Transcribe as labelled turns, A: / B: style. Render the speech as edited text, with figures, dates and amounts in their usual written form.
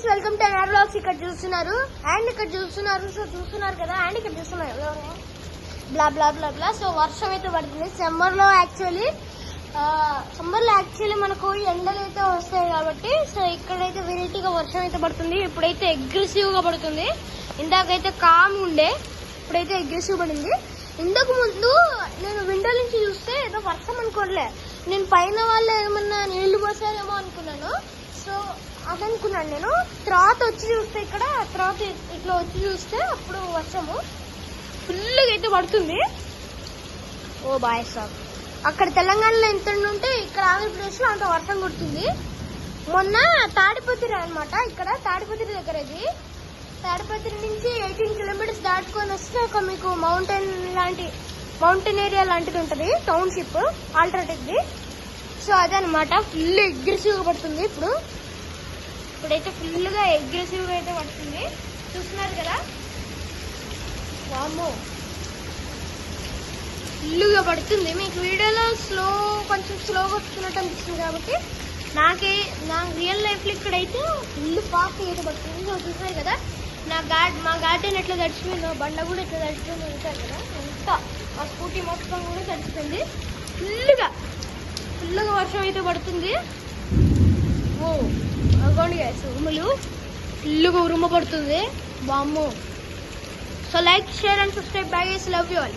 A: Friends, welcome to NR vlogs. ఇక్కడ చూస్తున్నారు కదా, అండ్ ఇక్కడ చూస్తున్నారు బ్లా బ్లా బ్లా బ్లా. సో వర్షం అయితే పడుతుంది సమ్మర్ లో. యాక్చువల్లీ మనకు ఎండలు అయితే వస్తాయి కాబట్టి, సో ఇక్కడైతే వెరైటీగా వర్షం అయితే పడుతుంది. ఇప్పుడైతే అగ్రెసివ్ గా పడుతుంది. ఇందాకైతే కామ్ ఉండే, ఇప్పుడైతే అగ్రెసివ్ పడింది. ఇంతకు ముందు నేను విండో నుంచి చూస్తే ఏదో వర్షం అనుకోలే, నేను పైన వాళ్ళు ఏమన్నా నీళ్లు పోసారేమో అనుకున్నాను. సో అదనుకున్నాను నేను. తర్వాత వచ్చి చూస్తే, తర్వాత ఇట్లా వచ్చి చూస్తే అప్పుడు వర్షము ఫుల్గా అయితే పడుతుంది. ఓ బాయ్ సాబ్, అక్కడ తెలంగాణలో ఎంత ఉంటే ఇక్కడ ఆంధ్రప్రదేశ్ లో అంత వర్షం కొడుతుంది. మొన్న తాడిపత్రి అనమాట, ఇక్కడ తాడిపత్రి దగ్గర, ఇది తాడిపత్రి నుంచి 18 కిలోమీటర్స్ దాటుకొని వస్తే ఒక మీకు మౌంటైన్ ఏరియా లాంటిది ఉంటుంది, టౌన్షిప్ ఆల్టర్నేటివ్ ది. సో అదనమాట, ఫుల్ అగ్రెసివ్ గా పడుతుంది. ఇప్పుడైతే ఫుల్ గా అగ్రెసివ్ గా అయితే పడుతుంది. చూస్తున్నారు కదా, వామ్మో ఫుల్ గా పడుతుంది. మీకు వీడియోలో కొంచెం స్లోగా వస్తున్నట్టు అనిపిస్తుంది కాబట్టి, నా రియల్ లైఫ్ లో ఇక్కడైతే ఫుల్ ఫాస్ట్ అయితే పడుతుంది. సో చూసారు కదా, మా గార్డెన్ ఎట్లా తడిచిపోయిందో, బండ కూడా ఎట్లా తడిచిపోయిందో చూసారు కదా. అంతా మా స్కూటీ మొత్తం కూడా తడిచిపోయింది. ఫుల్గా వర్షం అయితే పడుతుంది. ఓ అగోండి గైస్, ఉరుములు ఫుల్గా ఉరుము పడుతుంది. వామ్మో. So like, share and subscribe. Bye guys, love you all.